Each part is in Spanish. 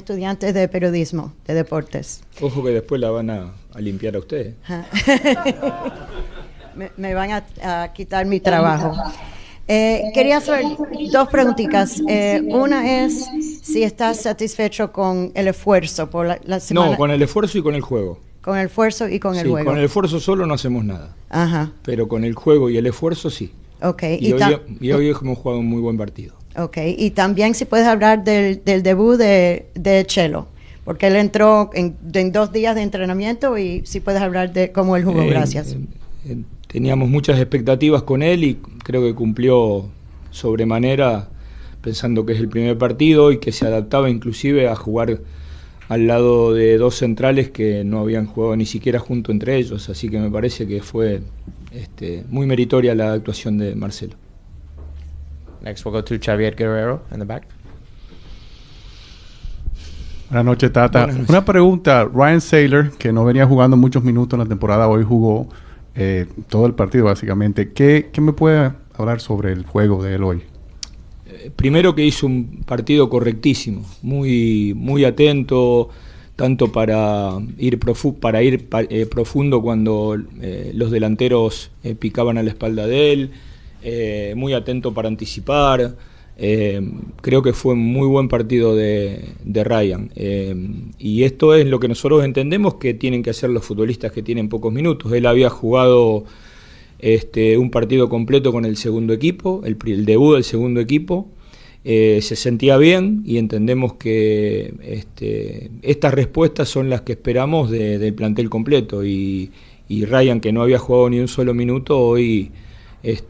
Estudiantes de periodismo, de deportes. Ojo que después la van a limpiar a ustedes. Me van a quitar mi trabajo. Quería hacer dos preguntitas. Una es si estás satisfecho con el esfuerzo por la semana. No, con el esfuerzo y con el juego. Con el esfuerzo y con el juego. Con el esfuerzo solo no hacemos nada. Ajá. Pero con el juego y el esfuerzo sí. Okay. Y hoy hemos jugado un muy buen partido. Okay. Y también si puedes hablar del debut de Chelo, porque él entró en 2 días de entrenamiento y si puedes hablar de cómo él jugó. Gracias. Teníamos muchas expectativas con él y creo que cumplió sobremanera, pensando que es el primer partido y que se adaptaba inclusive a jugar al lado de 2 centrales que no habían jugado ni siquiera junto entre ellos, así que me parece que fue muy meritoria la actuación de Marcelo. Next we'll go to Xavier Guerrero in the back. Buenas noches, Tata. Buenas noches. Una pregunta. Ryan Saylor, que no venía jugando muchos minutos en la temporada, hoy jugó todo el partido básicamente. ¿Qué me puede hablar sobre el juego de él hoy? Primero que hizo un partido correctísimo, muy atento, tanto para ir profundo cuando los delanteros picaban a la espalda de él, muy atento para anticipar. Creo que fue un muy buen partido de Ryan. Y esto es lo que nosotros entendemos que tienen que hacer los futbolistas que tienen pocos minutos. Él había jugado un partido completo con el segundo equipo, el debut del segundo equipo. Se sentía bien y entendemos que estas respuestas son las que esperamos del plantel completo. Y Ryan, que no había jugado ni un solo minuto, hoy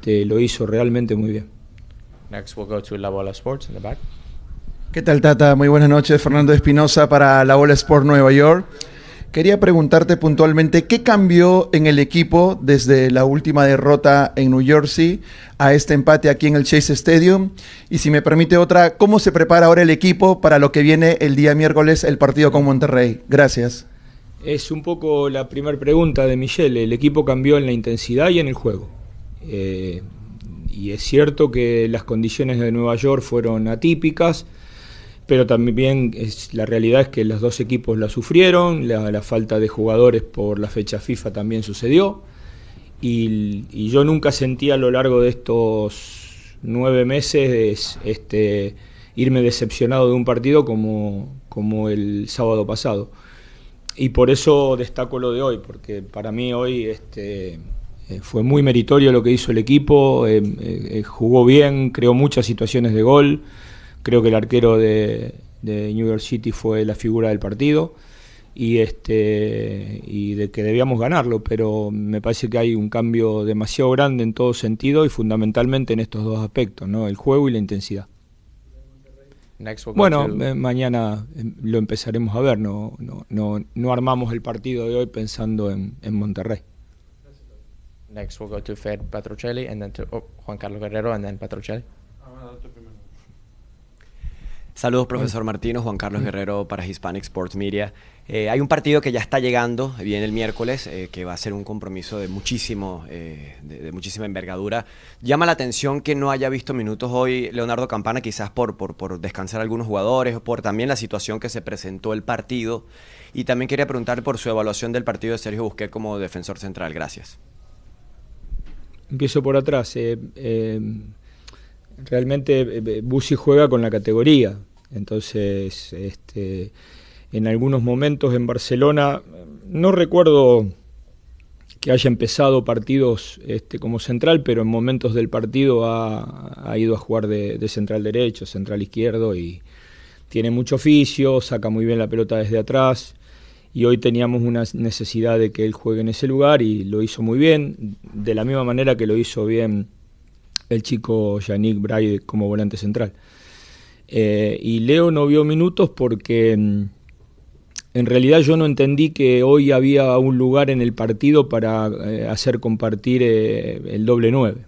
lo hizo realmente muy bien. Next we'll go to La Bola Sports in the back. ¿Qué tal, Tata? Muy buenas noches. Fernando Espinosa para La Bola Sport Nueva York. Quería preguntarte puntualmente, ¿qué cambió en el equipo desde la última derrota en New Jersey a este empate aquí en el Chase Stadium? Y si me permite otra, ¿cómo se prepara ahora el equipo para lo que viene el día miércoles, el partido con Monterrey? Gracias. Es un poco la primera pregunta de Michelle. El equipo cambió en la intensidad y en el juego. Y es cierto que las condiciones de Nueva York fueron atípicas, pero también la realidad es que los dos equipos la sufrieron, la falta de jugadores por la fecha FIFA también sucedió, y yo nunca sentí a lo largo de estos 9 meses irme decepcionado de un partido como el sábado pasado. Y por eso destaco lo de hoy, porque para mí hoy fue muy meritorio lo que hizo el equipo, jugó bien, creó muchas situaciones de gol. Creo que el arquero de New York City fue la figura del partido y de que debíamos ganarlo, pero me parece que hay un cambio demasiado grande en todo sentido y fundamentalmente en estos dos aspectos, ¿no? El juego y la intensidad. Bueno, mañana lo empezaremos a ver, no armamos el partido de hoy pensando en Monterrey. Next we'll go to Fed Patrocelli and then to Juan Carlos Guerrero and then Patrocelli. Saludos, profesor Martino. Juan Carlos Guerrero para Hispanic Sports Media. Hay un partido que ya está llegando, viene el miércoles, que va a ser un compromiso de muchísima envergadura. Llama la atención que no haya visto minutos hoy Leonardo Campana, quizás por descansar algunos jugadores, o por también la situación que se presentó el partido. Y también quería preguntar por su evaluación del partido de Sergio Busquets como defensor central. Gracias. Empiezo por atrás. Realmente Bussi juega con la categoría, entonces en algunos momentos en Barcelona no recuerdo que haya empezado partidos como central, pero en momentos del partido ha ido a jugar de central derecho, central izquierdo, y tiene mucho oficio, saca muy bien la pelota desde atrás, y hoy teníamos una necesidad de que él juegue en ese lugar y lo hizo muy bien, de la misma manera que lo hizo bien el chico Yannick Braille como volante central. Y Leo no vio minutos porque en realidad yo no entendí que hoy había un lugar en el partido para hacer compartir el doble 9.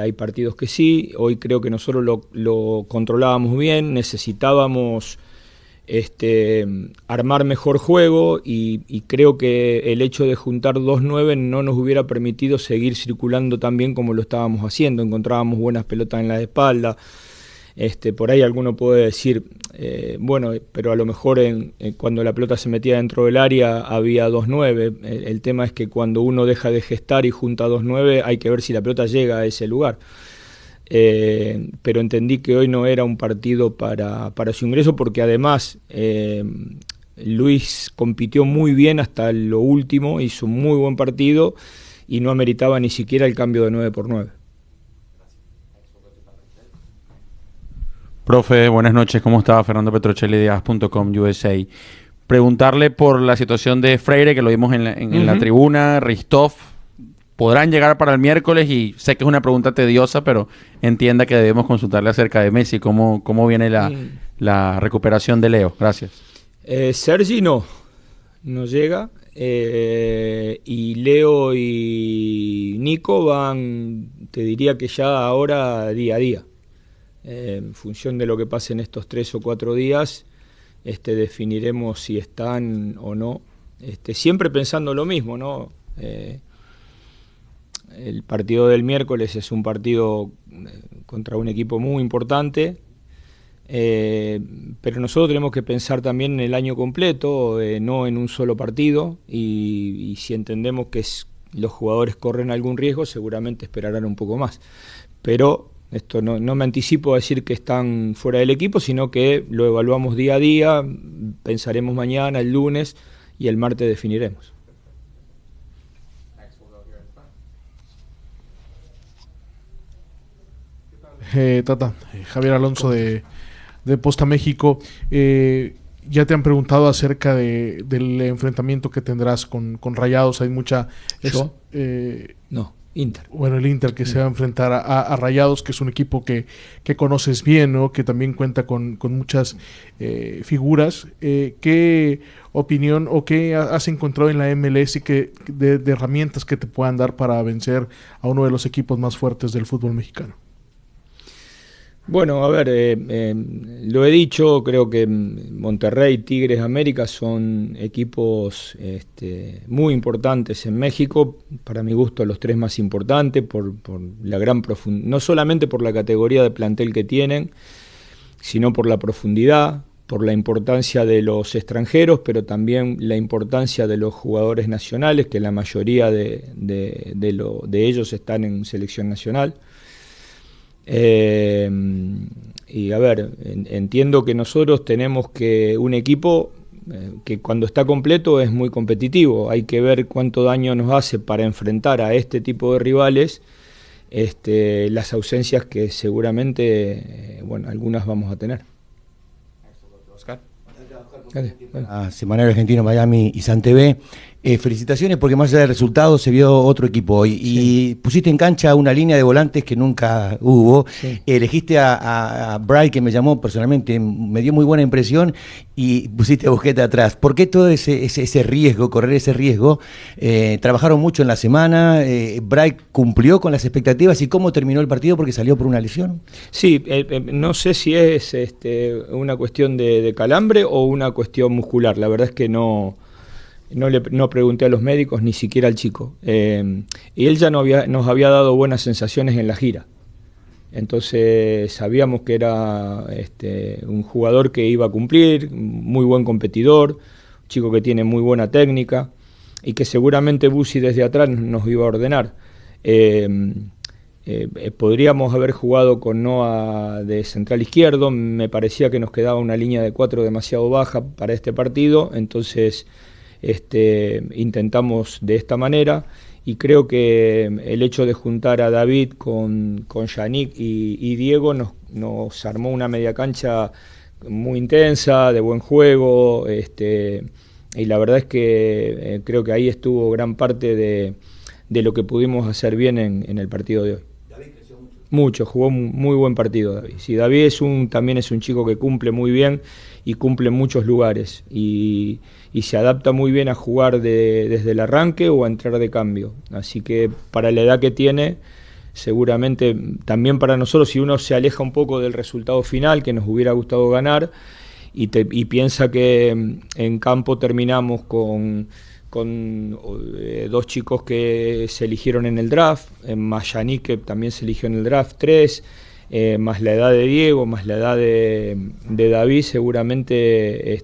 Hay partidos que sí, hoy creo que nosotros lo controlábamos bien, necesitábamos armar mejor juego y creo que el hecho de juntar 2-9 no nos hubiera permitido seguir circulando tan bien como lo estábamos haciendo. Encontrábamos buenas pelotas en la espalda, Por ahí alguno puede decir, bueno, pero a lo mejor cuando la pelota se metía dentro del área había 2-9. El tema es que cuando uno deja de gestar y junta 2-9 hay que ver si la pelota llega a ese lugar. Pero entendí que hoy no era un partido para su ingreso, porque además Luis compitió muy bien hasta lo último, hizo un muy buen partido y no ameritaba ni siquiera el cambio de 9-9. Profe, buenas noches, ¿cómo está? Fernando Petrocelli de AS.com USA. Preguntarle por la situación de Freire, que lo vimos en la tribuna, Ristov. ¿Podrán llegar para el miércoles? Y sé que es una pregunta tediosa, pero entienda que debemos consultarle acerca de Messi. ¿Cómo viene la recuperación de Leo? Gracias. Sergi no llega. Y Leo y Nico van, te diría que ya ahora día a día. En función de lo que pase en estos 3 o 4 días, definiremos si están o no. Siempre pensando lo mismo, ¿no? El partido del miércoles es un partido contra un equipo muy importante, pero nosotros tenemos que pensar también en el año completo, no en un solo partido, y si entendemos que los jugadores corren algún riesgo, seguramente esperarán un poco más. Pero esto no me anticipo a decir que están fuera del equipo, sino que lo evaluamos día a día, pensaremos mañana, el lunes, y el martes definiremos. Tata, Javier Alonso de Posta México. Ya te han preguntado acerca del enfrentamiento que tendrás con Rayados. Hay mucha... ¿Yo? No, Inter. Bueno, el Inter que se va a enfrentar a Rayados, que es un equipo que conoces bien, ¿no? Que también cuenta con muchas figuras. ¿Qué opinión o qué has encontrado en la MLS y de herramientas que te puedan dar para vencer a uno de los equipos más fuertes del fútbol mexicano? Bueno, a ver, lo he dicho, creo que Monterrey, Tigres, América son equipos muy importantes en México, para mi gusto los 3 más importantes, por la gran profundidad, no solamente por la categoría de plantel que tienen, sino por la profundidad, por la importancia de los extranjeros, pero también la importancia de los jugadores nacionales, que la mayoría de ellos están en selección nacional. Y a ver, entiendo que nosotros tenemos un equipo que cuando está completo es muy competitivo. Hay que ver cuánto daño nos hace para enfrentar a este tipo de rivales las ausencias que seguramente, algunas vamos a tener. Oscar. Semanario Argentino, Miami y San TV. Felicitaciones porque más allá del resultado se vio otro equipo hoy y pusiste en cancha una línea de volantes que nunca hubo. Sí. Elegiste a Bright, que me llamó personalmente, me dio muy buena impresión, y pusiste a Busquets atrás. ¿Por qué todo ese riesgo, correr ese riesgo? Trabajaron mucho en la semana, Bright cumplió con las expectativas. ¿Y cómo terminó el partido? Porque salió por una lesión. Sí, no sé si es una cuestión de calambre o una cuestión muscular. La verdad es que no pregunté a los médicos, ni siquiera al chico. Y él ya nos había dado buenas sensaciones en la gira. Entonces sabíamos que era un jugador que iba a cumplir, muy buen competidor, un chico que tiene muy buena técnica y que seguramente Bussi desde atrás nos iba a ordenar. Podríamos haber jugado con Noah de central izquierdo. Me parecía que nos quedaba una línea de 4 demasiado baja para este partido, entonces intentamos de esta manera, y creo que el hecho de juntar a David con Yannick y Diego nos armó una media cancha muy intensa, de buen juego, y la verdad es que creo que ahí estuvo gran parte de lo que pudimos hacer bien en el partido de hoy. David creció mucho, jugó un muy buen partido David. Sí, David también es un chico que cumple muy bien y cumple en muchos lugares, y se adapta muy bien a jugar desde el arranque o a entrar de cambio. Así que para la edad que tiene, seguramente también para nosotros, si uno se aleja un poco del resultado final, que nos hubiera gustado ganar, y piensa que en campo terminamos con 2 chicos que se eligieron en el draft, más Yannick, que también se eligió en el draft, 3, más la edad de Diego, más la edad de David, seguramente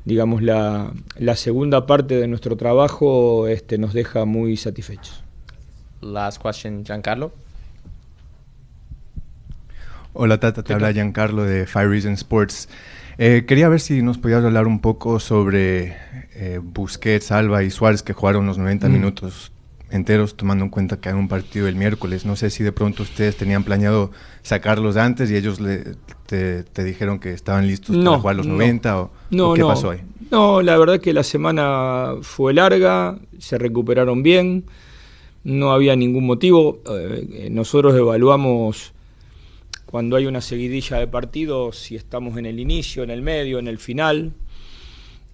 digamos la segunda parte de nuestro trabajo nos deja muy satisfechos. Last question, Giancarlo. Hola Tata, te habla Giancarlo de Five Reasons Sports. Quería ver si nos podías hablar un poco sobre Busquets, Alba y Suárez, que jugaron los 90 minutos enteros, tomando en cuenta que hay un partido el miércoles. No sé si de pronto ustedes tenían planeado sacarlos antes y ellos te dijeron que estaban listos para jugar los 90 o qué pasó ahí. No, la verdad que la semana fue larga, se recuperaron bien, no había ningún motivo. Nosotros evaluamos cuando hay una seguidilla de partidos si estamos en el inicio, en el medio, en el final,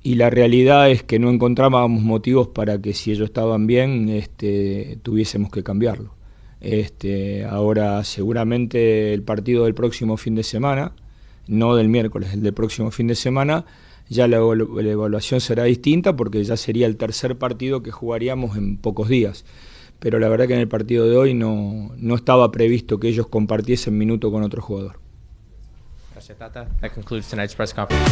y la realidad es que no encontrábamos motivos para que si ellos estaban bien tuviésemos que cambiarlo. Ahora seguramente el partido del próximo fin de semana, no del miércoles, el del próximo fin de semana, ya la evaluación será distinta porque ya sería el tercer partido que jugaríamos en pocos días. Pero la verdad que en el partido de hoy no estaba previsto que ellos compartiesen minuto con otro jugador. Gracias, Tata. That concludes tonight's press conference.